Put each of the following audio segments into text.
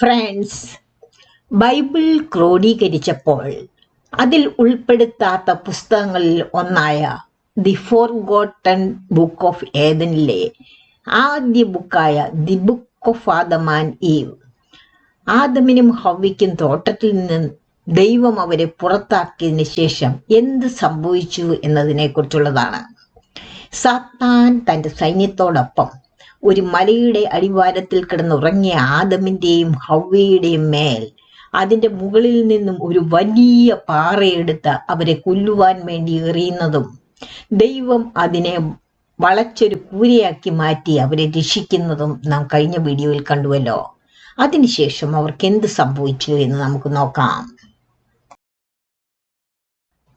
Friends, Bible ക്രോഡീകരിച്ചപ്പോൾ അതിൽ ഉൾപ്പെടുത്താത്ത പുസ്തകങ്ങളിൽ ഒന്നായ ദി ഫോർഗോട്ടൺ ബുക്ക് ഓഫ് ഏദനിലെ ആദ്യ ബുക്കായ the book of Adam and Eve, ആദമിനും ഹവ്വയ്ക്കും തോട്ടത്തിൽ നിന്ന് ദൈവം അവരെ പുറത്താക്കിയതിന് ശേഷം എന്ത് സംഭവിച്ചു എന്നതിനെ കുറിച്ചുള്ളതാണ്. സാത്താൻ തൻ്റെ സൈന്യത്തോടൊപ്പം ഒരു മലയുടെ അടിവാരത്തിൽ കിടന്നുറങ്ങിയ ആദമിൻ്റെയും ഹവ്വയുടെയും മേൽ അതിൻ്റെ മുകളിൽ നിന്നും ഒരു വലിയ പാറയെടുത്ത് അവരെ കൊല്ലുവാൻ വേണ്ടി എറിയുന്നതും ദൈവം അതിനെ വളച്ചൊരു കൂരയാക്കി മാറ്റി അവരെ രക്ഷിക്കുന്നതും നാം കഴിഞ്ഞ വീഡിയോയിൽ കണ്ടുവല്ലോ. അതിനുശേഷം അവർക്ക് എന്ത് സംഭവിച്ചു എന്ന് നമുക്ക് നോക്കാം.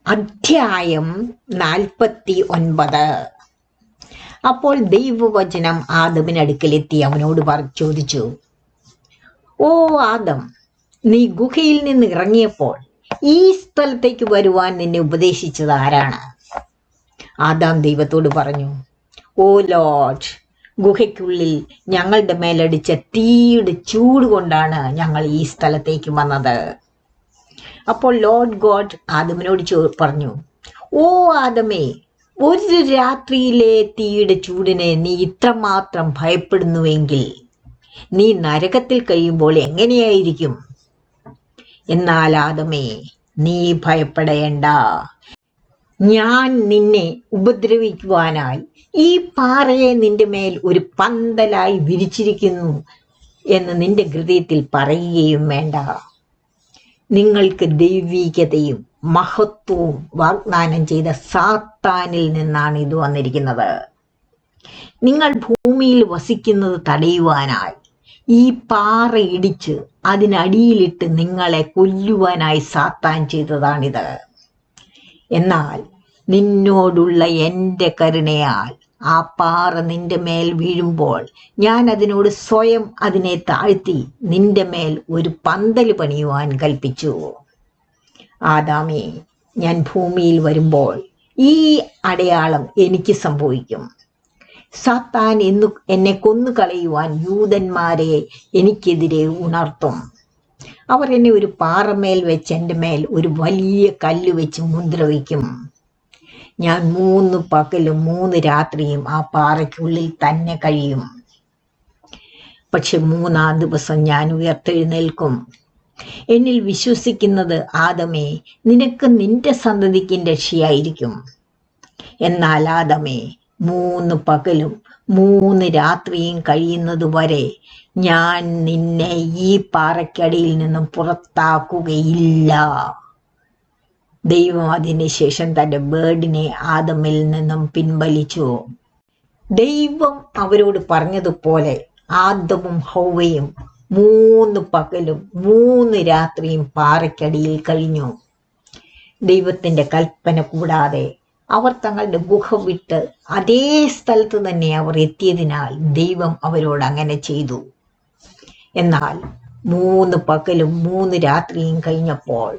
അധ്യായം 49. അപ്പോൾ ദൈവവചനം ആദമിനടുക്കലെത്തി അവനോട് ചോദിച്ചു, ഓ ആദം, നീ ഗുഹയിൽ നിന്ന് ഇറങ്ങിയപ്പോൾ ഈ സ്ഥലത്തേക്ക് വരുവാൻ നിന്നെ ഉപദേശിച്ചത് ആരാണ്? ആദാം ദൈവത്തോട് പറഞ്ഞു, ഓ ലോർഡ്, ഗുഹയ്ക്കുള്ളിൽ ഞങ്ങളുടെ മേലടിച്ച തീയുടെ ചൂട് കൊണ്ടാണ് ഞങ്ങൾ ഈ സ്ഥലത്തേക്ക് വന്നത്. അപ്പോൾ ലോർഡ് ഗോഡ് ആദമിനോട് പറഞ്ഞു, ഓ ആദമേ, ഒരു രാത്രിയിലെ തീയുടെ ചൂടിനെ നീ ഇത്രമാത്രം ഭയപ്പെടുന്നുവെങ്കിൽ നീ നരകത്തിൽ കഴിയുമ്പോൾ എങ്ങനെയായിരിക്കും? എന്നാൽ ആദമേ, നീ ഭയപ്പെടേണ്ട. ഞാൻ നിന്നെ ഉപദ്രവിക്കുവാനായി ഈ പാറയെ നിന്റെ മേൽ ഒരു പന്തലായി വിരിച്ചിരിക്കുന്നു എന്ന് നിന്റെ ഹൃദയത്തിൽ പറയുകയും വേണ്ട. നിങ്ങൾക്ക് ദൈവീകതയും മഹത്വവും വാഗ്ദാനം ചെയ്ത സാത്താനിൽ നിന്നാണ് ഇത് വന്നിരിക്കുന്നത്. നിങ്ങൾ ഭൂമിയിൽ വസിക്കുന്നത് തടയുവാനായി ഈ പാറ ഇടിച്ച് അതിനടിയിലിട്ട് നിങ്ങളെ കൊല്ലുവാനായി സാത്താൻ ചെയ്തതാണിത്. എന്നാൽ നിന്നോടുള്ള എൻ്റെ കരുണയാൽ ആ പാറ നിന്റെ മേൽ വീഴുമ്പോൾ ഞാൻ അതിനോട് സ്വയം അതിനെ താഴ്ത്തി നിന്റെ മേൽ ഒരു പന്തൽ പണിയുവാൻ കൽപ്പിച്ചു. ആദാമേ, ഞാൻ ഭൂമിയിൽ വരുമ്പോൾ ഈ അടയാളം എനിക്ക് സംഭവിക്കും. സാത്താൻ എന്നെ കൊന്നുകളയുവാൻ യൂതന്മാരെ എനിക്കെതിരെ ഉണർത്തും. അവർ എന്നെ ഒരു പാറമേൽ വെച്ച് എൻ്റെ മേൽ ഒരു വലിയ കല്ല് വെച്ച് മുദ്ര വയ്ക്കും. ഞാൻ 3 പകലും 3 രാത്രിയും ആ പാറയ്ക്കുള്ളിൽ തന്നെ കഴിയും. പക്ഷെ 3-ാം ദിവസം ഞാൻ ഉയർത്തെഴുന്നേൽക്കും. എന്നിൽ വിശ്വസിക്കുന്നത് ആദമേ, നിനക്ക് നിന്റെ സന്തതിക്ക് രക്ഷയായിരിക്കും. എന്നാൽ ആദമേ, 3 പകലും 3 രാത്രിയും കഴിയുന്നത് വരെ ഞാൻ നിന്നെ ഈ പാറയ്ക്കടിയിൽ നിന്നും പുറത്താക്കുകയില്ല. ദൈവം അതിനുശേഷം തൻ്റെ ബേർഡിനെ ആദമിൽ നിന്നും പിൻവലിച്ചു. ദൈവം അവരോട് പറഞ്ഞതുപോലെ ആദമും ഹവ്വയും 3 പകലും 3 രാത്രിയും പാറയ്ക്കടിയിൽ കഴിഞ്ഞു. ദൈവത്തിൻ്റെ കൽപ്പന കൂടാതെ അവർ തങ്ങളുടെ ഗുഹ വിട്ട് അതേ സ്ഥലത്ത് തന്നെ അവർ എത്തിയതിനാൽ ദൈവം അവരോട് അങ്ങനെ ചെയ്തു. എന്നാൽ 3 പകലും 3 രാത്രിയും കഴിഞ്ഞപ്പോൾ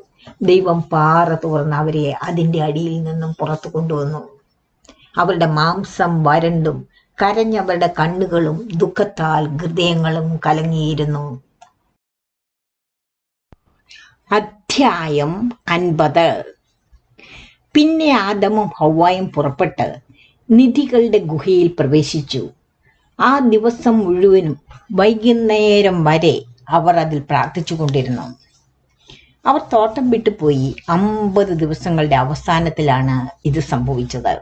ദൈവം പാറ തുറന്ന് അവരെ അതിൻ്റെ അടിയിൽ നിന്നും പുറത്തു കൊണ്ടുവന്നു. അവരുടെ മാംസം വരണ്ടും കരഞ്ഞവരുടെ കണ്ണുകളും ദുഃഖത്താൽ ഹൃദയങ്ങളും കലങ്ങിയിരുന്നു. അധ്യായം 50. പിന്നെ ആദമും ഹവ്വായും പുറപ്പെട്ട് നിധികളുടെ ഗുഹയിൽ പ്രവേശിച്ചു. ആ ദിവസം മുഴുവനും വൈകുന്നേരം വരെ അവർ അതിൽ പ്രാർത്ഥിച്ചു കൊണ്ടിരുന്നു. അവർ തോട്ടം വിട്ടുപോയി 50 ദിവസങ്ങളുടെ അവസാനത്തിലാണ് ഇത് സംഭവിച്ചത്.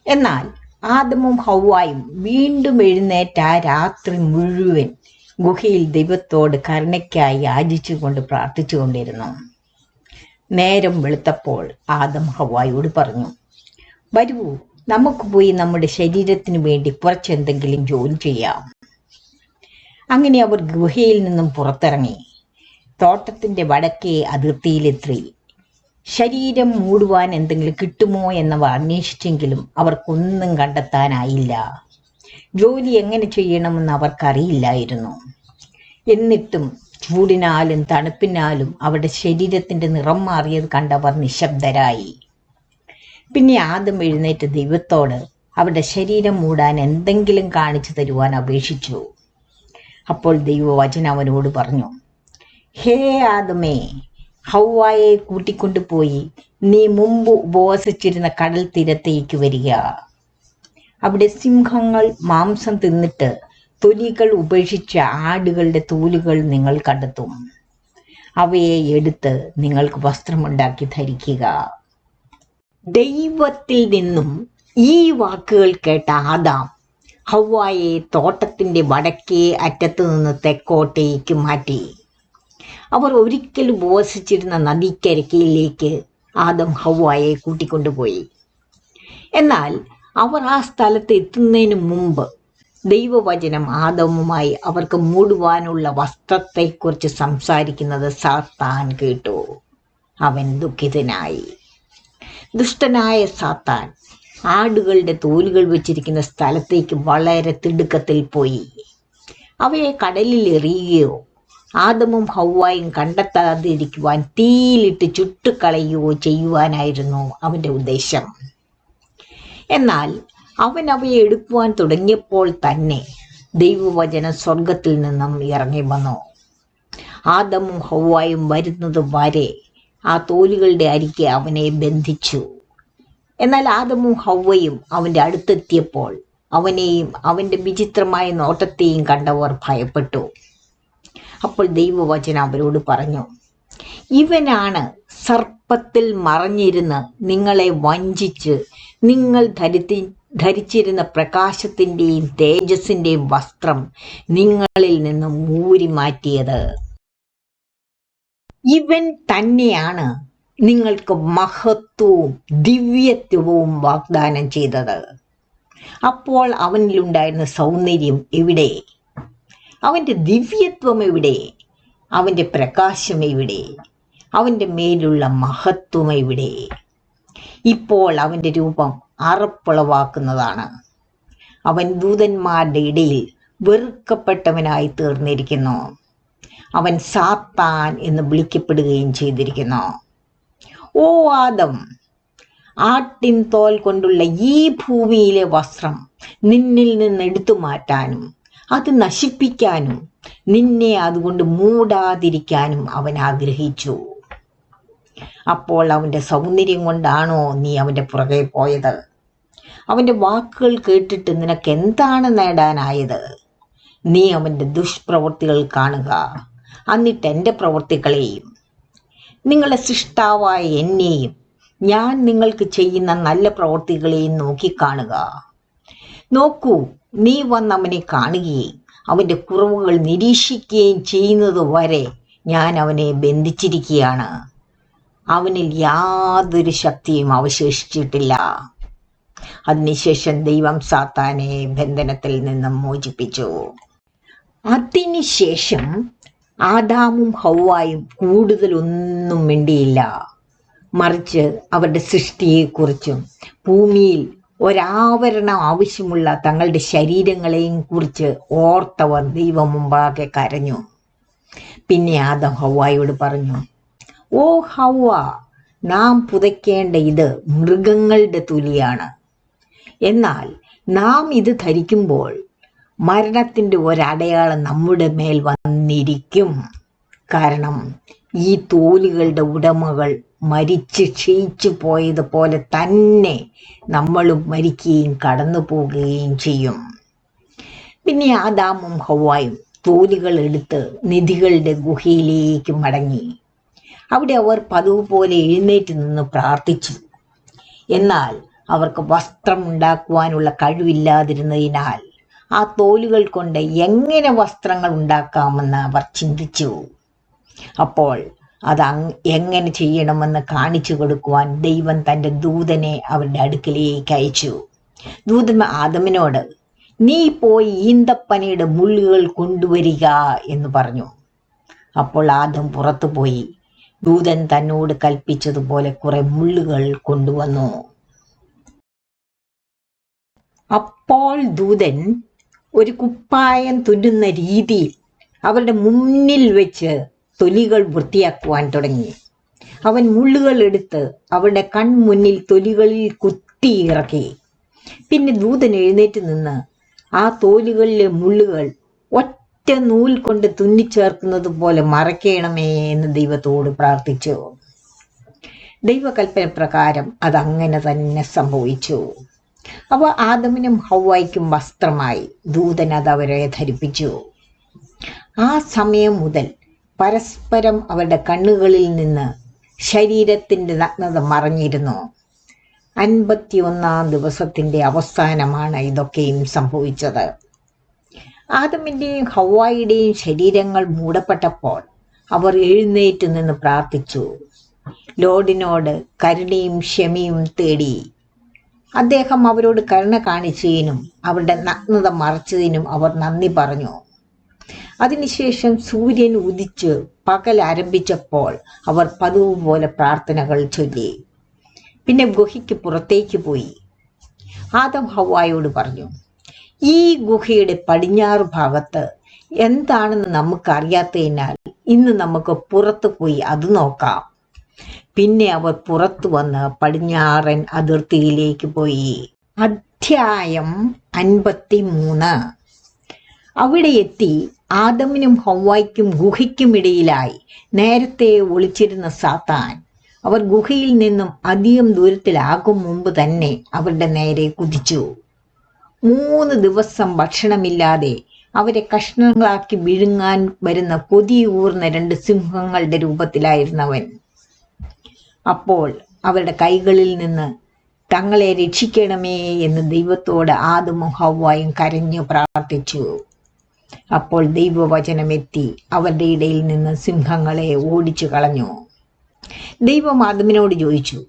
എന്നാൽ ആദമും ഹവ്വായും വീണ്ടും എഴുന്നേറ്റ ആ രാത്രി മുഴുവൻ ഗുഹയിൽ ദൈവത്തോട് കരുണയ്ക്കായി യാചിച്ചുകൊണ്ട് പ്രാർത്ഥിച്ചു കൊണ്ടിരുന്നു. നേരം വെളുത്തപ്പോൾ ആദം ഹവ്വായോട് പറഞ്ഞു, വരൂ, നമുക്ക് പോയി നമ്മുടെ ശരീരത്തിന് വേണ്ടി കുറച്ചെന്തെങ്കിലും ജോലി ചെയ്യാം. അങ്ങനെ അവർ ഗുഹയിൽ നിന്നും പുറത്തിറങ്ങി തോട്ടത്തിൻ്റെ വടക്കേ അതിർത്തിയിലെത്തി. ശരീരം മൂടുവാൻ എന്തെങ്കിലും കിട്ടുമോ എന്നവർ അന്വേഷിച്ചെങ്കിലും അവർക്കൊന്നും കണ്ടെത്താനായില്ല. ജോലി എങ്ങനെ ചെയ്യണമെന്ന് അവർക്കറിയില്ലായിരുന്നു. എന്നിട്ടും ചൂടിനാലും തണുപ്പിനാലും അവരുടെ ശരീരത്തിൻ്റെ നിറം മാറിയത് കണ്ടവർ നിശബ്ദരായി. പിന്നെ ആദം എഴുന്നേറ്റ് ദൈവത്തോട് അവരുടെ ശരീരം മൂടാൻ എന്തെങ്കിലും കാണിച്ചു തരുവാൻ അപേക്ഷിച്ചു. അപ്പോൾ ദൈവവചനം അവനോട് പറഞ്ഞു, ഹേ ആദമേ, ഹൗവായെ കൂട്ടിക്കൊണ്ടുപോയി നീ മുമ്പ് ഉപവസിച്ചിരുന്ന കടൽ തീരത്തേക്ക് വരിക. അവിടെ സിംഹങ്ങൾ മാംസം തിന്നിട്ട് തൊലികൾ ഉപേക്ഷിച്ച ആടുകളുടെ തോലുകൾ നിങ്ങൾ കണ്ടെത്തും. അവയെ എടുത്ത് നിങ്ങൾക്ക് വസ്ത്രമുണ്ടാക്കി ധരിക്കുക. ദൈവത്തിൽ നിന്നും ഈ വാക്കുകൾ കേട്ട ആദാം ഹൗവായെ തോട്ടത്തിന്റെ വടക്കേ അറ്റത്ത് നിന്ന് തെക്കോട്ടേക്ക് മാറ്റി. അവർ ഒരിക്കൽ ഉപവസിച്ചിരുന്ന നദിക്കരയ്ക്കയിലേക്ക് ആദം ഹൗവായെ കൂട്ടിക്കൊണ്ടുപോയി. എന്നാൽ അവർ ആ സ്ഥലത്ത് എത്തുന്നതിന് മുമ്പ് ദൈവവചനം ആദമുമായി അവർക്ക് മൂടുവാനുള്ള വസ്ത്രത്തെക്കുറിച്ച് സംസാരിക്കുന്നത് സാത്താൻ കേട്ടു. അവൻ ദുഃഖിതനായി. ദുഷ്ടനായ സാത്താൻ ആടുകളുടെ തോലുകൾ വെച്ചിരിക്കുന്ന സ്ഥലത്തേക്ക് വളരെ തിടുക്കത്തിൽ പോയി. അവയെ കടലിൽ എറിയുകയോ ആദമും ഹൗവായും കണ്ടെത്താതിരിക്കുവാൻ തീയിലിട്ട് ചുട്ടുകളയുകയോ ചെയ്യുവാനായിരുന്നു അവന്റെ ഉദ്ദേശം. എന്നാൽ അവൻ അവയെ എടുക്കുവാൻ തുടങ്ങിയപ്പോൾ തന്നെ ദൈവവചനം സ്വർഗത്തിൽ നിന്നും ഇറങ്ങി വന്നു. ആദമും ഹൗവായും വരുന്നത് വരെ ആ തോലുകളുടെ അരികെ അവനെ ബന്ധിച്ചു. എന്നാൽ ആദമും ഹൗവയും അവന്റെ അടുത്തെത്തിയപ്പോൾ അവനെയും അവന്റെ വിചിത്രമായ നോട്ടത്തെയും കണ്ടവർ ഭയപ്പെട്ടു. അപ്പോൾ ദൈവവചനം അവരോട് പറഞ്ഞു, ഇവനാണ് സർപ്പത്തിൽ മറഞ്ഞിരുന്ന് നിങ്ങളെ വഞ്ചിച്ച് നിങ്ങൾ ധരിച്ചിരുന്ന പ്രകാശത്തിന്റെയും തേജസ്സിന്റെയും വസ്ത്രം നിങ്ങളിൽ നിന്നും ഊരി മാറ്റിയത്. ഇവൻ തന്നെയാണ് നിങ്ങൾക്ക് മഹത്വവും ദിവ്യത്വവും വാഗ്ദാനം ചെയ്തത്. അപ്പോൾ അവനിലുണ്ടായിരുന്ന സൗന്ദര്യം എവിടെ? അവന്റെ ദിവ്യത്വം എവിടെ? അവന്റെ പ്രകാശം എവിടെ? അവന്റെ മേലുള്ള മഹത്വം എവിടെ? ഇപ്പോൾ അവന്റെ രൂപം അറപ്പുളവാക്കുന്നതാണ്. അവൻ ദൂതന്മാരുടെ ഇടയിൽ വെറുക്കപ്പെട്ടവനായി തീർന്നിരിക്കുന്നു. അവൻ സാത്താൻ എന്ന് വിളിക്കപ്പെടുകയും ചെയ്തിരിക്കുന്നു. ഓ ആദം, ആട്ടിൻ തോൽ കൊണ്ടുള്ള ഈ ഭൂമിയിലെ വസ്ത്രം നിന്നിൽ നിന്ന് എടുത്തു മാറ്റാനും അത് നശിപ്പിക്കാനും നിന്നെ അതുകൊണ്ട് മൂടാതിരിക്കാനും അവൻ ആഗ്രഹിച്ചു. അപ്പോൾ അവന്റെ സൗന്ദര്യം കൊണ്ടാണോ നീ അവന്റെ പുറകെ പോയത്? അവന്റെ വാക്കുകൾ കേട്ടിട്ട് നിനക്ക് എന്താണ് നേടാനായത്? നീ അവന്റെ ദുഷ്പ്രവൃത്തികൾ കാണുക, എന്നിട്ട് എൻ്റെ പ്രവൃത്തികളെയും നിങ്ങളുടെ സൃഷ്ടാവായ എന്നെയും ഞാൻ നിങ്ങൾക്ക് ചെയ്യുന്ന നല്ല പ്രവൃത്തികളെയും നോക്കിക്കാണുക. നോക്കൂ, നീ വന്ന് അവനെ കാണുകയും അവന്റെ കുറവുകൾ നിരീക്ഷിക്കുകയും ചെയ്യുന്നത് വരെ ഞാൻ അവനെ ബന്ധിച്ചിരിക്കുകയാണ്. അവനിൽ യാതൊരു ശക്തിയും അവശേഷിച്ചിട്ടില്ല. അതിനുശേഷം ദൈവം സാത്താനെ ബന്ധനത്തിൽ നിന്നും മോചിപ്പിച്ചു. അതിനുശേഷം ആദാമും ഹൗവായും കൂടുതലൊന്നും മിണ്ടിയില്ല. മറിച്ച് അവരുടെ സൃഷ്ടിയെക്കുറിച്ചും ഭൂമിയിൽ ഒരാവരണം ആവശ്യമുള്ള തങ്ങളുടെ ശരീരങ്ങളെയും കുറിച്ച് ഓർത്തവർ ദൈവം മുമ്പാകെ കരഞ്ഞു. പിന്നെ ആദം ഹൗവായോട് പറഞ്ഞു, ഓ ഹൗവ, നാം പുതയ്ക്കേണ്ട ഇത് മൃഗങ്ങളുടെ തൊലിയാണ്. എന്നാൽ നാം ഇത് ധരിക്കുമ്പോൾ മരണത്തിന്റെ ഒരടയാളം നമ്മുടെ മേൽ വന്നിരിക്കും. കാരണം ഈ തോലുകളുടെ ഉടമകൾ മരിച്ച് ക്ഷയിച്ചു പോയതുപോലെ തന്നെ നമ്മളും മരിക്കുകയും കടന്നു പോവുകയും ചെയ്യും. പിന്നെ ആദാമും ഹൗവായും തോലുകൾ എടുത്ത് നിധികളുടെ ഗുഹയിലേക്ക് മടങ്ങി. അവിടെ അവർ പതിവ് പോലെ എഴുന്നേറ്റ് നിന്ന് പ്രാർത്ഥിച്ചു. എന്നാൽ അവർക്ക് വസ്ത്രം ഉണ്ടാക്കുവാനുള്ള കഴിവില്ലാതിരുന്നതിനാൽ ആ തോലുകൾ കൊണ്ട് എങ്ങനെ വസ്ത്രങ്ങൾ ഉണ്ടാക്കാമെന്ന് അവർ ചിന്തിച്ചു. അപ്പോൾ അത് എങ്ങനെ ചെയ്യണമെന്ന് കാണിച്ചു കൊടുക്കുവാൻ ദൈവം തൻ്റെ ദൂതനെ അവരുടെ അടുക്കലേക്ക് അയച്ചു. ദൂതൻ ആദമിനോട്, നീ പോയി ഈന്തപ്പനയുടെ മുള്ളുകൾ കൊണ്ടുവരിക എന്ന് പറഞ്ഞു. അപ്പോൾ ആദം പുറത്തു പോയി ദൂതൻ തന്നോട് കൽപ്പിച്ചതുപോലെ കുറെ മുള്ളുകൾ കൊണ്ടുവന്നു. അപ്പോൾ ദൂതൻ ഒരു കുപ്പായം തുന്നുന്ന രീതിയിൽ അവരുടെ മുന്നിൽ വെച്ച് തൊലികൾ വൃത്തിയാക്കുവാൻ തുടങ്ങി. അവൻ മുള്ളുകൾ എടുത്ത് അവരുടെ കൺമുന്നിൽ തൊലികളിൽ കുത്തിയിറക്കി. പിന്നെ ദൂതൻ എഴുന്നേറ്റ് നിന്ന് ആ തോലുകളിലെ മുള്ളുകൾ ഒറ്റ ഒറ്റ നൂൽ കൊണ്ട് തുന്നിച്ചേർക്കുന്നത് പോലെ മറയ്ക്കണമേ എന്ന് ദൈവത്തോട് പ്രാർത്ഥിച്ചു. ദൈവകൽപ്പന പ്രകാരം അതങ്ങനെ തന്നെ സംഭവിച്ചു. അവ ആദമിനും ഹവ്വായ്ക്കും വസ്ത്രമായി. ദൂതൻ അത് അവരെ ധരിപ്പിച്ചു. ആ സമയം മുതൽ പരസ്പരം അവരുടെ കണ്ണുകളിൽ നിന്ന് ശരീരത്തിന്റെ നഗ്നത മറഞ്ഞിരുന്നു. 51 ദിവസത്തിന്റെ അവസാനമാണ് ഇതൊക്കെയും സംഭവിച്ചത്. ആദമിന്റെയും ഹവ്വായുടെയും ശരീരങ്ങൾ മൂടപ്പെട്ടപ്പോൾ അവർ എഴുന്നേറ്റ് നിന്ന് പ്രാർത്ഥിച്ചു. ലോർഡിനോട് കരുണയും ക്ഷമയും തേടി. അദ്ദേഹം അവരോട് കരുണ കാണിച്ചതിനും അവരുടെ നഗ്നത മറച്ചതിനും അവർ നന്ദി പറഞ്ഞു. അതിനുശേഷം സൂര്യൻ ഉദിച്ച് പകൽ ആരംഭിച്ചപ്പോൾ അവർ പതിവ് പോലെ പ്രാർത്ഥനകൾ ചൊല്ലി. പിന്നെ ഗുഹയ്ക്ക് പുറത്തേക്ക് പോയി. ആദം ഹവ്വായോട് പറഞ്ഞു, ഈ ഗുഹയുടെ പടിഞ്ഞാറ് ഭാഗത്ത് എന്താണെന്ന് നമുക്കറിയാത്തതിനാൽ ഇന്ന് നമുക്ക് പുറത്തു പോയി അത് നോക്കാം. പിന്നെ അവർ പുറത്തു വന്ന് പടിഞ്ഞാറൻ അതിർത്തിയിലേക്ക് പോയി. അധ്യായം 53. അവിടെ എത്തി ആദമിനും ഹവ്വായ്ക്കും ഗുഹയ്ക്കുമിടയിലായി നേരത്തെ ഒളിച്ചിരുന്ന സാത്താൻ അവർ ഗുഹയിൽ നിന്നും അധികം ദൂരത്തിലാകും മുമ്പ് തന്നെ അവരുടെ നേരെ കുതിച്ചു. 3 ദിവസം ഭക്ഷണമില്ലാതെ അവരെ കഷ്ണങ്ങളാക്കി വിഴുങ്ങാൻ വരുന്ന കൊതിയൂർന്ന 2 സിംഹങ്ങളുടെ രൂപത്തിലായിരുന്നവൻ. അപ്പോൾ അവരുടെ കൈകളിൽ നിന്ന് തങ്ങളെ രക്ഷിക്കണമേ എന്ന് ദൈവത്തോട് ആദമും ഹവ്വായും കരഞ്ഞു പ്രാർത്ഥിച്ചു. അപ്പോൾ ദൈവവചനമെത്തി അവരുടെ ഇടയിൽ നിന്ന് സിംഹങ്ങളെ ഓടിച്ചു കളഞ്ഞു. ദൈവം ആദമിനോട് ചോദിച്ചു,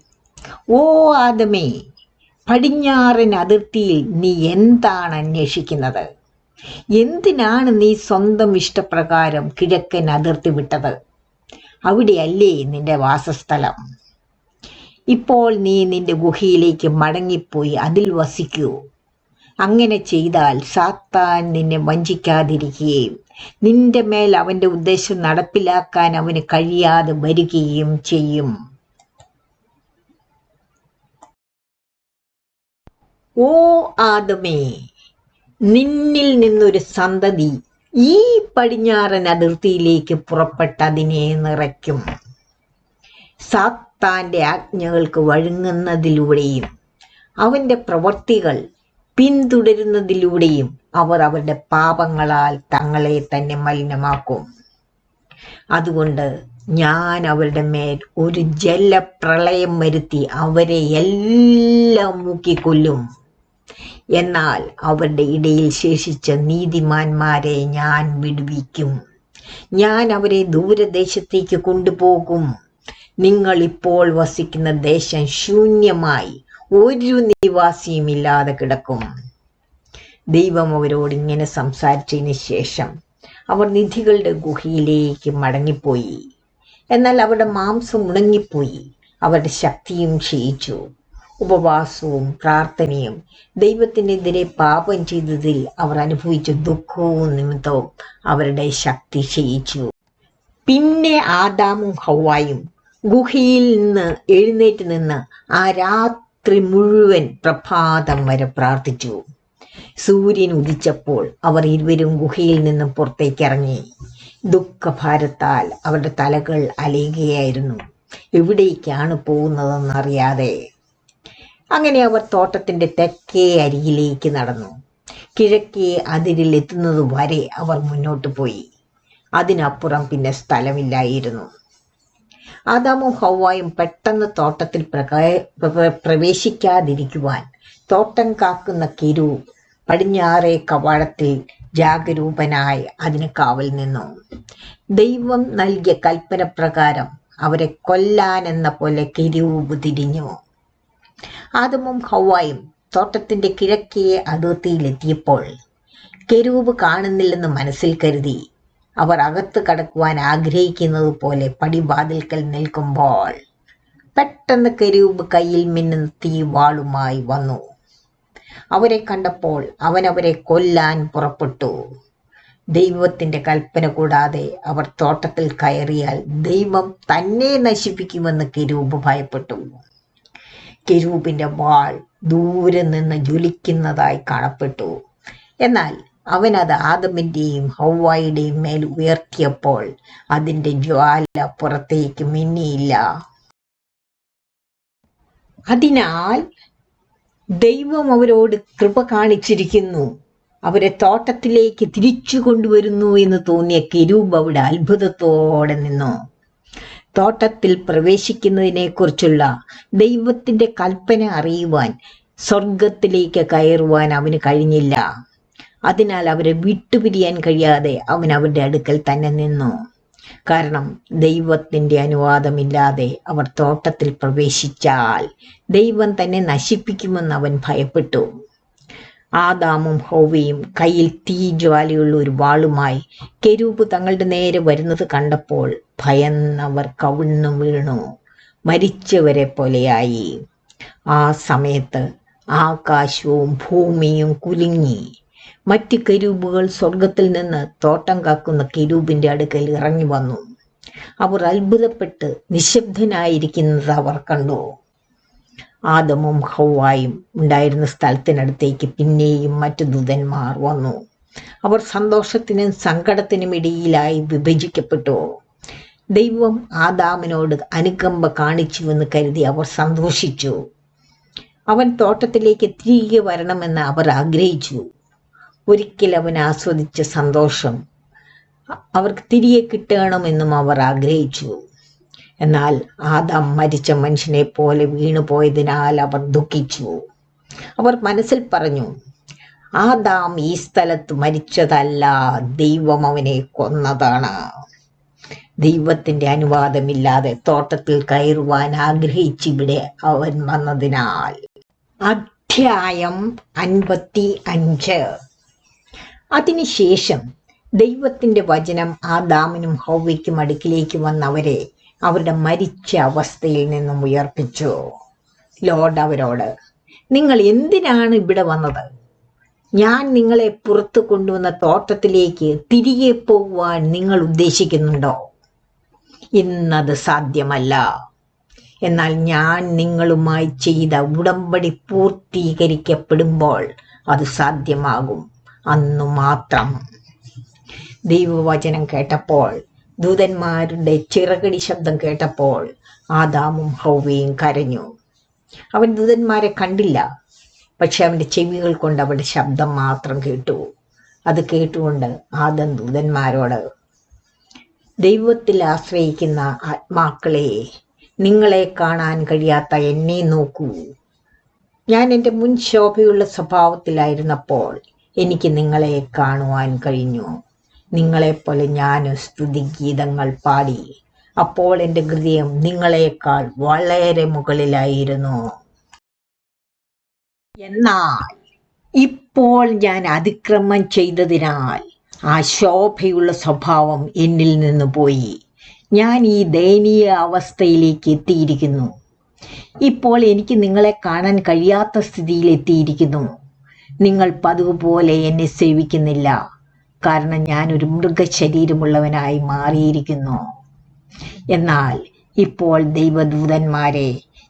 ഓ ആദമേ, പടിഞ്ഞാറൻ അതിർത്തിയിൽ നീ എന്താണ് അന്വേഷിക്കുന്നത്? എന്തിനാണ് നീ സ്വന്തം ഇഷ്ടപ്രകാരം കിഴക്കൻ അതിർത്തി വിട്ടത്? അവിടെയല്ലേ നിന്റെ വാസസ്ഥലം? ഇപ്പോൾ നീ നിന്റെ ഗുഹയിലേക്ക് മടങ്ങിപ്പോയി അതിൽ വസിക്കൂ. അങ്ങനെ ചെയ്താൽ സാത്താൻ നിന്നെ വഞ്ചിക്കാതിരിക്കുകയും നിന്റെ മേൽ അവന്റെ ഉദ്ദേശം നടപ്പിലാക്കാൻ അവന് കഴിയാതെ വരികയും ചെയ്യും. ഓ ആദമേ, നിന്നിൽ നിന്നൊരു സന്തതി ഈ പടിഞ്ഞാറൻ അതിർത്തിയിലേക്ക് പുറപ്പെട്ടതിനെ നിറയ്ക്കും. സാത്താന്റെ ആജ്ഞകൾക്ക് വഴങ്ങുന്നതിലൂടെയും അവന്റെ പ്രവൃത്തികൾ പിന്തുടരുന്നതിലൂടെയും അവർ അവരുടെ പാപങ്ങളാൽ തങ്ങളെ തന്നെ മലിനമാക്കും. അതുകൊണ്ട് ഞാൻ അവരുടെ മേൽ ഒരു ജലപ്രളയം വരുത്തി അവരെ എല്ലാം മുക്കിക്കൊല്ലും. എന്നാൽ അവരുടെ ഇടയിൽ ശേഷിച്ച നീതിമാന്മാരെ ഞാൻ വിടുവിക്കും. ഞാൻ അവരെ ദൂരദേശത്തേക്ക് കൊണ്ടുപോകും. നിങ്ങൾ ഇപ്പോൾ വസിക്കുന്ന ദേശം ശൂന്യമായി ഒരു നിവാസിയും ഇല്ലാതെ കിടക്കും. ദൈവം അവരോട് ഇങ്ങനെ സംസാരിച്ചതിന് ശേഷം അവർ നിധികളുടെ ഗുഹയിലേക്ക് മടങ്ങിപ്പോയി. എന്നാൽ അവരുടെ മാംസം ഉണങ്ങിപ്പോയി, അവരുടെ ശക്തിയും ക്ഷയിച്ചു. ഉപവാസവും പ്രാർത്ഥനയും ദൈവത്തിനെതിരെ പാപം ചെയ്തതിൽ അവർ അനുഭവിച്ച ദുഃഖവും നിമിത്തവും അവരുടെ ശക്തി ക്ഷയിച്ചു. പിന്നെ ആദാമും ഹവ്വായും ഗുഹയിൽ നിന്ന് എഴുന്നേറ്റ് നിന്ന് ആ രാത്രി മുഴുവൻ പ്രഭാതം വരെ പ്രാർത്ഥിച്ചു. സൂര്യൻ ഉദിച്ചപ്പോൾ അവർ ഇരുവരും ഗുഹയിൽ നിന്നും പുറത്തേക്കിറങ്ങി. ദുഃഖഭാരത്താൽ അവരുടെ തലകൾ അലയുകയായിരുന്നു, എവിടേക്കാണ് പോകുന്നതെന്നറിയാതെ. അങ്ങനെ അവർ തോട്ടത്തിന്റെ തെക്കേ അരികിലേക്ക് നടന്നു. കിഴക്കേ അതിരിൽ എത്തുന്നത് വരെ അവർ മുന്നോട്ട് പോയി. അതിനപ്പുറം പിന്നെ സ്ഥലമില്ലായിരുന്നു. ആദാമും ഹവ്വായും പെട്ടെന്ന് തോട്ടത്തിൽ പ്രവേശിക്കാതിരിക്കുവാൻ തോട്ടം കാക്കുന്ന കെരൂബ് പടിഞ്ഞാറേ കവാടത്തിൽ ജാഗരൂപനായി അതിന് കാവൽ നിന്നു. ദൈവം നൽകിയ കൽപ്പന പ്രകാരം അവരെ കൊല്ലാൻ എന്ന പോലെ കെരൂബ് തിരിഞ്ഞു. ആദമും ഹവ്വായും തോട്ടത്തിന്റെ കിഴക്കേ അതിർത്തിയിലെത്തിയപ്പോൾ കെരൂബ് കാണുന്നില്ലെന്ന് മനസ്സിൽ കരുതി. അവർ അകത്ത് കടക്കുവാൻ ആഗ്രഹിക്കുന്നത് പോലെ പടിവാതിൽക്കൽ നിൽക്കുമ്പോൾ പെട്ടെന്ന് കെരൂബ് കയ്യിൽ മിന്നുന്ന തീവാളുമായി വന്നു. അവരെ കണ്ടപ്പോൾ അവൻ അവരെ കൊല്ലാൻ പുറപ്പെട്ടു. ദൈവത്തിന്റെ കൽപ്പന കൂടാതെ അവർ തോട്ടത്തിൽ കയറിയാൽ ദൈവം തന്നെ നശിപ്പിക്കുമെന്ന് കെരൂബ് ഭയപ്പെട്ടു. കെരൂബിന്റെ വാൾ ദൂരെ നിന്ന് ജ്വലിക്കുന്നതായി കാണപ്പെട്ടു. എന്നാൽ അവൻ അത് ആദമിൻ്റെയും ഹൗവായുടെയും മേൽ ഉയർത്തിയപ്പോൾ അതിൻ്റെ ജ്വാല പുറത്തേക്ക് മിന്നിയില്ല. അതിനാൽ ദൈവം അവരോട് കൃപ കാണിച്ചിരിക്കുന്നു. അവരെ തോട്ടത്തിലേക്ക് തിരിച്ചു കൊണ്ടുവരുന്നു എന്ന് തോന്നിയ കെരൂബ് അവിടെ അത്ഭുതത്തോടെ നിന്നു. തോട്ടത്തിൽ പ്രവേശിക്കുന്നതിനെക്കുറിച്ചുള്ള ദൈവത്തിന്റെ കൽപ്പന അറിയുവാൻ സ്വർഗത്തിലേക്ക് കയറുവാൻ അവന് കഴിഞ്ഞില്ല. അതിനാൽ അവരെ വിട്ടുപിരിയാൻ കഴിയാതെ അവൻ അവരുടെ അടുക്കൽ തന്നെ നിന്നു. കാരണം ദൈവത്തിന്റെ അനുവാദമില്ലാതെ അവർ തോട്ടത്തിൽ പ്രവേശിച്ചാൽ ദൈവം തന്നെ നശിപ്പിക്കുമെന്ന് അവൻ ഭയപ്പെട്ടു. ആദാമും ഹൗവയും കയ്യിൽ തീജ്വാലയുള്ള ഒരു വാളുമായി കെരൂബ് തങ്ങളുടെ നേരെ വരുന്നത് കണ്ടപ്പോൾ ഭയന്നവർ കവിണ്ണു വീണു, മരിച്ചവരെ പോലെയായി. ആ സമയത്ത് ആകാശവും ഭൂമിയും കുലുങ്ങി. മറ്റ് കെരൂബുകൾ സ്വർഗത്തിൽ നിന്ന് തോട്ടം കാക്കുന്ന കെരൂബിന്റെ അടുക്കൽ ഇറങ്ങി വന്നു. അവർ അത്ഭുതപ്പെട്ട് നിശബ്ദനായിരിക്കുന്നത് അവർ കണ്ടു. ആദമും ഹൗവായും ഉണ്ടായിരുന്ന സ്ഥലത്തിനടുത്തേക്ക് പിന്നെയും മറ്റു ദൂതന്മാർ വന്നു. അവർ സന്തോഷത്തിനും സങ്കടത്തിനും ഇടയിലായി വിഭജിക്കപ്പെട്ടു. ദൈവം ആദാമിനോട് അനുകമ്പ കാണിച്ചുവെന്ന് കരുതി അവർ സന്തോഷിച്ചു. അവൻ തോട്ടത്തിലേക്ക് തിരികെ വരണമെന്ന് അവർ ആഗ്രഹിച്ചു. ഒരിക്കൽ അവൻ ആസ്വദിച്ച സന്തോഷം അവർക്ക് തിരികെ കിട്ടണമെന്നും അവർ ആഗ്രഹിച്ചു. എന്നാൽ ആദാം മരിച്ച മനുഷ്യനെ പോലെ വീണുപോയതിനാൽ അവർ ദുഃഖിച്ചു. അവർ മനസ്സിൽ പറഞ്ഞു, ആദാം ഈ സ്ഥലത്ത് മരിച്ചതല്ല, ദൈവം അവനെ കൊന്നതാണ്. ദൈവത്തിന്റെ അനുവാദമില്ലാതെ തോട്ടത്തിൽ കയറുവാൻ ആഗ്രഹിച്ചിവിടെ അവൻ വന്നതിനാൽ. അധ്യായം 55. അതിനുശേഷം ദൈവത്തിന്റെ വചനം ആദാമിനും ഹൗവയ്ക്കും അടുക്കിലേക്ക് വന്നവരെ അവരുടെ മരിച്ച അവസ്ഥയിൽ നിന്നും ഉയർപ്പിച്ചു. ലോർഡ് അവരോട്, നിങ്ങൾ എന്തിനാണ് ഇവിടെ വന്നത്? ഞാൻ നിങ്ങളെ പുറത്തു കൊണ്ടുവന്ന തോട്ടത്തിലേക്ക് തിരികെ പോകുവാൻ നിങ്ങൾ ഉദ്ദേശിക്കുന്നുണ്ടോ? ഇന്നത് സാധ്യമല്ല. എന്നാൽ ഞാൻ നിങ്ങളുമായി ചെയ്ത ഉടമ്പടി പൂർത്തീകരിക്കപ്പെടുമ്പോൾ അത് സാധ്യമാകും. അന്നു മാത്രം. ദൈവവചനം കേട്ടപ്പോൾ, ദൂതന്മാരുടെ ചിറകടി ശബ്ദം കേട്ടപ്പോൾ ആദാമും ഹൗവയും കരഞ്ഞു. അവൻ ദൂതന്മാരെ കണ്ടില്ല, പക്ഷെ അവന്റെ ചെവികൾ കൊണ്ട് അവരുടെ ശബ്ദം മാത്രം കേട്ടു. അത് കേട്ടുകൊണ്ട് ആദം ദൂതന്മാരോട്, ദൈവത്തിൽ ആശ്രയിക്കുന്ന ആത്മാക്കളെ, നിങ്ങളെ കാണാൻ കഴിയാത്ത എന്നെ നോക്കൂ. ഞാൻ എൻ്റെ മുൻ ശോഭയുള്ള സ്വഭാവത്തിലായിരുന്നപ്പോൾ എനിക്ക് നിങ്ങളെ കാണുവാൻ കഴിഞ്ഞു. നിങ്ങളെപ്പോലെ ഞാനും സ്തുതിഗീതങ്ങൾ പാടി. അപ്പോൾ എൻ്റെ ഹൃദയം നിങ്ങളെക്കാൾ വളരെ മുകളിലായിരുന്നു. എന്നാൽ ഇപ്പോൾ ഞാൻ അതിക്രമം ചെയ്തതിനാൽ ആ ശോഭയുള്ള സ്വഭാവം എന്നിൽ നിന്ന് പോയി. ഞാൻ ഈ ദയനീയ അവസ്ഥയിലേക്ക് എത്തിയിരിക്കുന്നു. ഇപ്പോൾ എനിക്ക് നിങ്ങളെ കാണാൻ കഴിയാത്ത സ്ഥിതിയിൽ എത്തിയിരിക്കുന്നു. നിങ്ങൾ പതിവ് പോലെ എന്നെ സേവിക്കുന്നില്ല, കാരണം ഞാനൊരു മൃഗശരീരമുള്ളവനായി മാറിയിരിക്കുന്നു. എന്നാൽ ഇപ്പോൾ ദൈവദൂതന്മാരെ,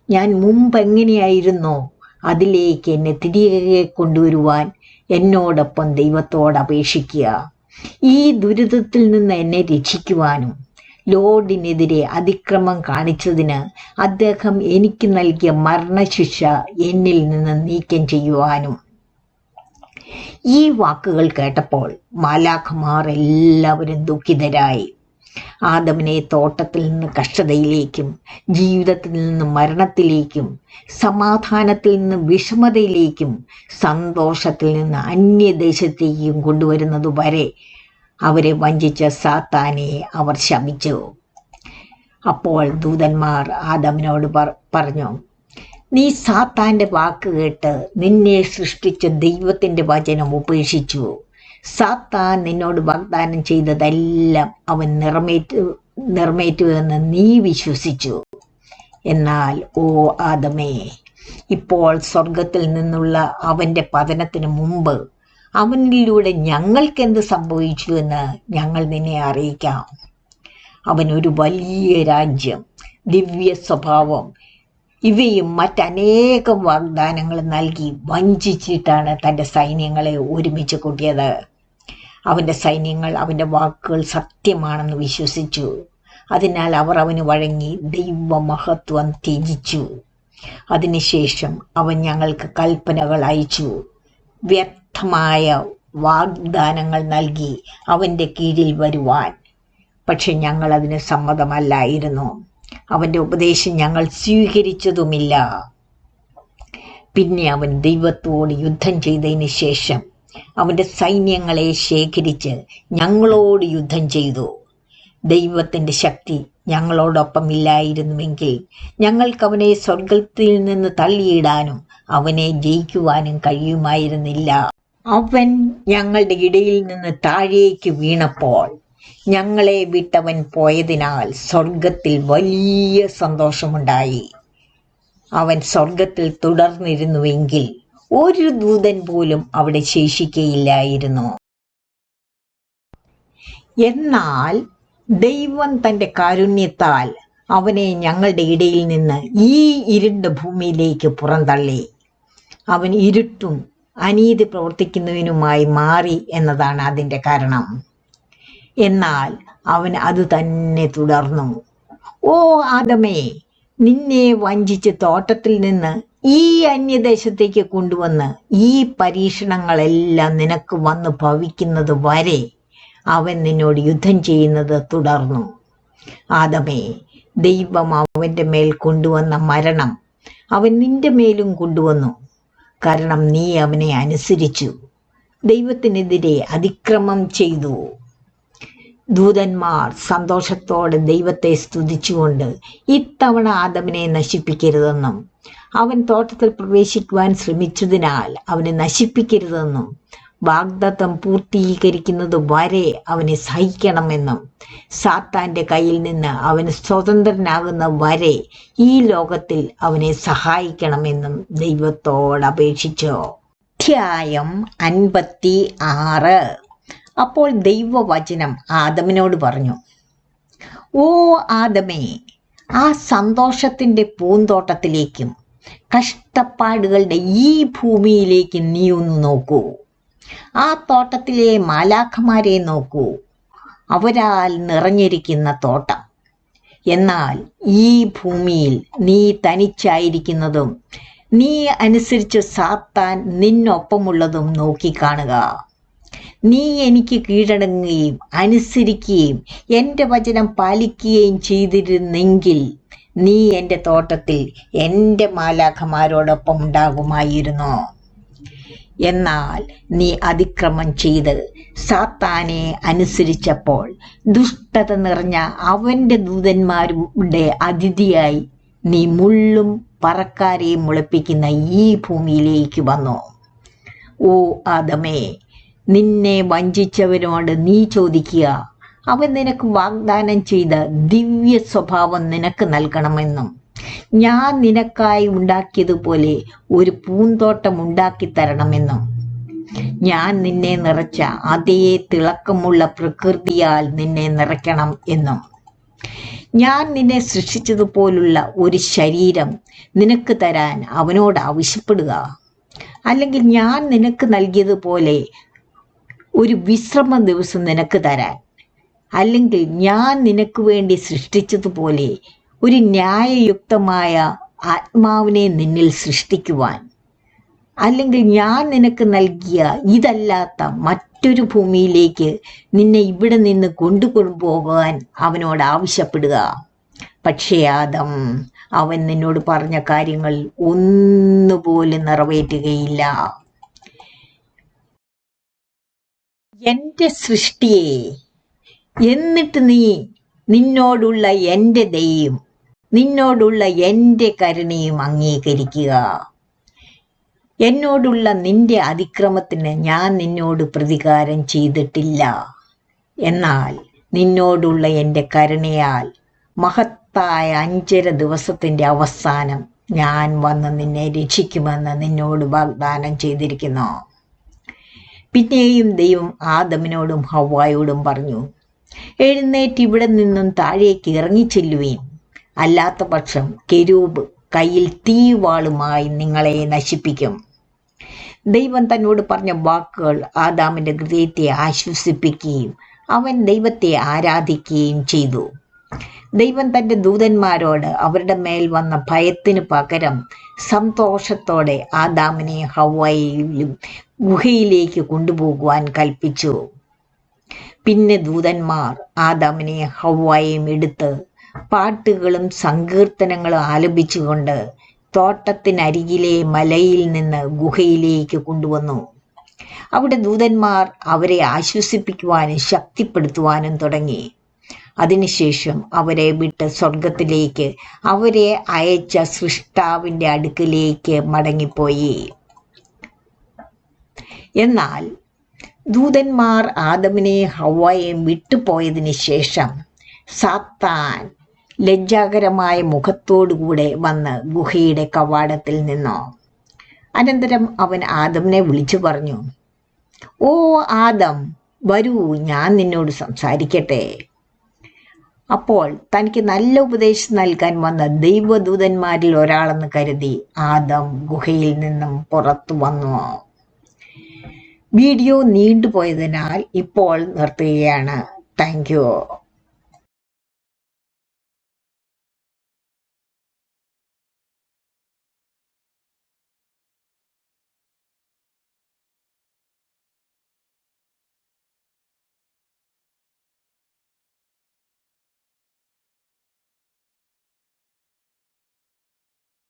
ഞാൻ മുമ്പ് എങ്ങനെയായിരുന്നോ അതിലേക്ക് എന്നെ തിരികെ കൊണ്ടുവരുവാൻ എന്നോടൊപ്പം ദൈവത്തോട് അപേക്ഷിക്കുക. ഈ ദുരിതത്തിൽ നിന്ന് എന്നെ രക്ഷിക്കുവാനും ലോർഡിനെതിരെ അതിക്രമം കാണിച്ചതിന് അദ്ദേഹം എനിക്ക് നൽകിയ മരണശിക്ഷ എന്നിൽ നിന്ന് നീക്കം ചെയ്യുവാനും. ഈ വാക്കുകൾ കേട്ടപ്പോൾ മാലാഖമാർ എല്ലാവരും ദുഃഖിതരായി. ആദമിനെ തോട്ടത്തിൽ നിന്ന് കഷ്ടതയിലേക്കും ജീവിതത്തിൽ നിന്ന് മരണത്തിലേക്കും സമാധാനത്തിൽ നിന്ന് വിഷമതയിലേക്കും സന്തോഷത്തിൽ നിന്ന് അന്യദേശത്തേക്കും കൊണ്ടുവരുന്നത് വരെ അവരെ വഞ്ചിച്ച സാത്താനെ അവർ ശപിച്ചു. അപ്പോൾ ദൂതന്മാർ ആദമിനോട് പറഞ്ഞു, നീ സാത്താന്റെ വാക്ക് കേട്ട് നിന്നെ സൃഷ്ടിച്ച ദൈവത്തിന്റെ വചനം ഉപേക്ഷിച്ചു. സാത്താൻ നിന്നോട് വാഗ്ദാനം ചെയ്തതെല്ലാം അവൻ നിറവേറ്റുവെന്ന് നീ വിശ്വസിച്ചു. എന്നാൽ ഓ ആദമേ, ഇപ്പോൾ സ്വർഗത്തിൽ നിന്നുള്ള അവന്റെ പതനത്തിന് മുമ്പ് അവനിലൂടെ ഞങ്ങൾക്കെന്ത് സംഭവിച്ചു എന്ന് ഞങ്ങൾ നിന്നെ അറിയിക്കാം. അവൻ ഒരു വലിയ രാജ്യം, ദിവ്യ സ്വഭാവം ഇവയും മറ്റനേകം വാഗ്ദാനങ്ങൾ നൽകി വഞ്ചിച്ചിട്ടാണ് തൻ്റെ സൈന്യങ്ങളെ ഒരുമിച്ച് കൂട്ടിയത്. അവൻ്റെ സൈന്യങ്ങൾ അവൻ്റെ വാക്കുകൾ സത്യമാണെന്ന് വിശ്വസിച്ചു. അതിനാൽ അവർ അവന് വഴങ്ങി ദൈവമഹത്വം ത്യജിച്ചു. അതിനുശേഷം അവൻ ഞങ്ങൾക്ക് കൽപ്പനകൾ അയച്ചു, വ്യർത്ഥമായ വാഗ്ദാനങ്ങൾ നൽകി അവൻ്റെ കീഴിൽ വരുവാൻ. പക്ഷെ ഞങ്ങൾ അതിന് സമ്മതമല്ലായിരുന്നു. അവൻ്റെ ഉപദേശം ഞങ്ങൾ സ്വീകരിച്ചതുമില്ല. പിന്നെ അവൻ ദൈവത്തോട് യുദ്ധം ചെയ്തതിന് ശേഷം അവൻ്റെ സൈന്യങ്ങളെ ശേഖരിച്ച് ഞങ്ങളോട് യുദ്ധം ചെയ്തു. ദൈവത്തിൻ്റെ ശക്തി ഞങ്ങളോടൊപ്പം ഇല്ലായിരുന്നുവെങ്കിൽ ഞങ്ങൾക്ക് അവനെ സ്വർഗത്തിൽ നിന്ന് തള്ളിയിടാനും അവനെ ജയിക്കുവാനും കഴിയുമായിരുന്നില്ല. അവൻ ഞങ്ങളുടെ ഇടയിൽ നിന്ന് താഴേക്ക് വീണപ്പോൾ ഞങ്ങളെ വിട്ടവൻ പോയതിനാൽ സ്വർഗത്തിൽ വലിയ സന്തോഷമുണ്ടായി. അവൻ സ്വർഗത്തിൽ തുടർന്നിരുന്നുവെങ്കിൽ ഒരു ദൂതൻ പോലും അവിടെ ശേഷിക്കയില്ലായിരുന്നു. എന്നാൽ ദൈവം തൻ്റെ കാരുണ്യത്താൽ അവനെ ഞങ്ങളുടെ ഇടയിൽ നിന്ന് ഈ ഇരുണ്ട ഭൂമിയിലേക്ക് പുറന്തള്ളി. അവൻ ഇരുട്ടും അനീതി പ്രവർത്തിക്കുന്നവനുമായി മാറി എന്നതാണ് അതിൻ്റെ കാരണം. എന്നാൽ അവൻ അത് തന്നെ തുടർന്നു. ഓ ആദമേ, നിന്നെ വഞ്ചിച്ച് തോട്ടത്തിൽ നിന്ന് ഈ അന്യദേശത്തേക്ക് കൊണ്ടുവന്ന് ഈ പരീക്ഷണങ്ങളെല്ലാം നിനക്ക് വന്ന് ഭവിക്കുന്നത് വരെ അവൻ നിന്നോട് യുദ്ധം ചെയ്യുന്നത് തുടർന്നു. ആദമേ, ദൈവം അവൻ്റെ മേൽ കൊണ്ടുവന്ന മരണം അവൻ നിന്റെ മേലും കൊണ്ടുവന്നു. കാരണം നീ അവനെ അനുസരിച്ചു, ദൈവത്തിനെതിരെ അതിക്രമം ചെയ്തു. ദൂതന്മാർ സന്തോഷത്തോടെ ദൈവത്തെ സ്തുതിച്ചുകൊണ്ട് ഇത്തവണ ആദമിനെ നശിപ്പിക്കരുതെന്നും അവൻ തോട്ടത്തിൽ പ്രവേശിക്കുവാൻ ശ്രമിച്ചതിനാൽ അവനെ നശിപ്പിക്കരുതെന്നും വാഗ്ദത്തം പൂർത്തീകരിക്കുന്നത് വരെ അവനെ സഹിക്കണമെന്നും സാത്താന്റെ കയ്യിൽ നിന്ന് അവന് സ്വതന്ത്രനാകുന്ന വരെ ഈ ലോകത്തിൽ അവനെ സഹായിക്കണമെന്നും ദൈവത്തോട് അപേക്ഷിച്ചു. അധ്യായം 56. അപ്പോൾ ദൈവവചനം ആദമിനോട് പറഞ്ഞു, ഓ ആദമേ, ആ സന്തോഷത്തിൻ്റെ പൂന്തോട്ടത്തിലേക്കും കഷ്ടപ്പാടുകളുടെ ഈ ഭൂമിയിലേക്ക് നീ ഒന്ന് നോക്കൂ. ആ തോട്ടത്തിലെ മാലാഖമാരെ നോക്കൂ, അവരാൽ നിറഞ്ഞിരിക്കുന്ന തോട്ടം. എന്നാൽ ഈ ഭൂമിയിൽ നീ തനിച്ചായിരിക്കുന്നതും നീ അനുസരിച്ച് സാത്താൻ നിന്നൊപ്പമുള്ളതും നോക്കിക്കാണുക. നീ എനിക്ക് കീഴടങ്ങുകയും അനുസരിക്കുകയും എൻ്റെ വചനം പാലിക്കുകയും ചെയ്തിരുന്നെങ്കിൽ നീ എൻ്റെ തോട്ടത്തിൽ എൻ്റെ മാലാഖമാരോടൊപ്പം ഉണ്ടാകുമായിരുന്നു. എന്നാൽ നീ അതിക്രമം ചെയ്ത് സാത്താനെ അനുസരിച്ചപ്പോൾ ദുഷ്ടത നിറഞ്ഞ അവൻ്റെ ദൂതന്മാരുടെ അതിഥിയായി നീ മുള്ളും പറക്കാരെയും മുളപ്പിക്കുന്ന ഈ ഭൂമിയിലേക്ക് വന്നു. ഓ ആദമേ, നിന്നെ വഞ്ചിച്ചവനോട് നീ ചോദിക്കുക, അവൻ നിനക്ക് വാഗ്ദാനം ചെയ്ത ദിവ്യ സ്വഭാവം നിനക്ക് നൽകണമെന്നും ഞാൻ നിനക്കായി ഉണ്ടാക്കിയതുപോലെ ഒരു പൂന്തോട്ടം ഉണ്ടാക്കി തരണമെന്നും ഞാൻ നിന്നെ നിറച്ച അതേ തിളക്കമുള്ള പ്രകൃതിയാൽ നിന്നെ നിറയ്ക്കണം എന്നും ഞാൻ നിന്നെ സൃഷ്ടിച്ചതുപോലുള്ള ഒരു ശരീരം നിനക്ക് തരാൻ അവനോട് ആവശ്യപ്പെടുക. അല്ലെങ്കിൽ ഞാൻ നിനക്ക് നൽകിയതുപോലെ ഒരു വിശ്രമ ദിവസം നിനക്ക് തരാൻ, അല്ലെങ്കിൽ ഞാൻ നിനക്ക് വേണ്ടി സൃഷ്ടിച്ചതുപോലെ ഒരു ന്യായയുക്തമായ ആത്മാവിനെ നിന്നിൽ സൃഷ്ടിക്കുവാൻ, അല്ലെങ്കിൽ ഞാൻ നിനക്ക് നൽകിയ ഇതല്ലാത്ത മറ്റൊരു ഭൂമിയിലേക്ക് നിന്നെ ഇവിടെ നിന്ന് കൊണ്ടുപോകാൻ അവനോട് ആവശ്യപ്പെടുക. പക്ഷേ ആദം, അവൻ നിന്നോട് പറഞ്ഞ കാര്യങ്ങൾ ഒന്നുപോലും നിറവേറ്റുകയില്ല. എൻ്റെ സൃഷ്ടിയെ, എന്നിട്ട് നീ നിന്നോടുള്ള എൻ്റെ ദയയും നിന്നോടുള്ള എൻ്റെ കരുണയും അംഗീകരിക്കുക. എന്നോടുള്ള നിന്റെ അതിക്രമത്തിന് ഞാൻ നിന്നോട് പ്രതികാരം ചെയ്തിട്ടില്ല. എന്നാൽ നിന്നോടുള്ള എൻ്റെ കരുണയാൽ മഹത്തായ 5.5 ദിവസത്തിൻ്റെ അവസാനം ഞാൻ വന്ന് നിന്നെ രക്ഷിക്കുമെന്ന് നിന്നോട് വാഗ്ദാനം ചെയ്തിരിക്കുന്നു. പിന്നെയും ദൈവം ആദമിനോടും ഹവ്വായോടും പറഞ്ഞു, എഴുന്നേറ്റ് ഇവിടെ നിന്നും താഴേക്ക് ഇറങ്ങിച്ചെല്ലുകയും, അല്ലാത്ത പക്ഷം കെരൂബ് കയ്യിൽ തീവാളുമായി നിങ്ങളെ നശിപ്പിക്കും. ദൈവം തന്നോട് പറഞ്ഞ വാക്കുകൾ ആദാമിന്റെ ഹൃദയത്തെ ആശ്വസിപ്പിക്കുകയും അവൻ ദൈവത്തെ ആരാധിക്കുകയും ചെയ്തു. ദൈവം തന്റെ ദൂതന്മാരോട് അവരുടെ മേൽ വന്ന ഭയത്തിന് പകരം സന്തോഷത്തോടെ ആദാമിനെ ഹവ്വായെയും ഗുഹയിലേക്ക് കൊണ്ടുപോകുവാൻ കൽപ്പിച്ചു. പിന്നെ ദൂതന്മാർ ആദാമിനെ ഹവ്വായെയും എടുത്ത് പാട്ടുകളും സങ്കീർത്തനങ്ങളും ആലപിച്ചുകൊണ്ട് തോട്ടത്തിനരികിലെ മലയിൽ നിന്ന് ഗുഹയിലേക്ക് കൊണ്ടുവന്നു. അവിടെ ദൂതന്മാർ അവരെ ആശ്വസിപ്പിക്കുവാനും ശക്തിപ്പെടുത്തുവാനും തുടങ്ങി. അതിനുശേഷം അവരെ വിട്ട് സ്വർഗത്തിലേക്ക് അവരെ അയച്ച സൃഷ്ടാവിന്റെ അടുക്കിലേക്ക് മടങ്ങിപ്പോയി. എന്നാൽ ദൂതന്മാർ ആദമിനെ ഹവ്വായെയും വിട്ടുപോയതിന് ശേഷം സാത്താൻ ലജ്ജാകരമായ മുഖത്തോടുകൂടെ വന്ന് ഗുഹയുടെ കവാടത്തിൽ നിന്നു. അനന്തരം അവൻ ആദമിനെ വിളിച്ചു പറഞ്ഞു, "ഓ ആദം, വരൂ, ഞാൻ നിന്നോട് സംസാരിക്കട്ടെ." അപ്പോൾ തനിക്ക് നല്ല ഉപദേശം നൽകാൻ വന്ന ദൈവദൂതന്മാരിൽ ഒരാളെന്ന് കരുതി ആദം ഗുഹയിൽ നിന്നും പുറത്തു വന്നു. വീഡിയോ നീണ്ടുപോയതിനാൽ ഇപ്പോൾ നിർത്തുകയാണ്. Thank you.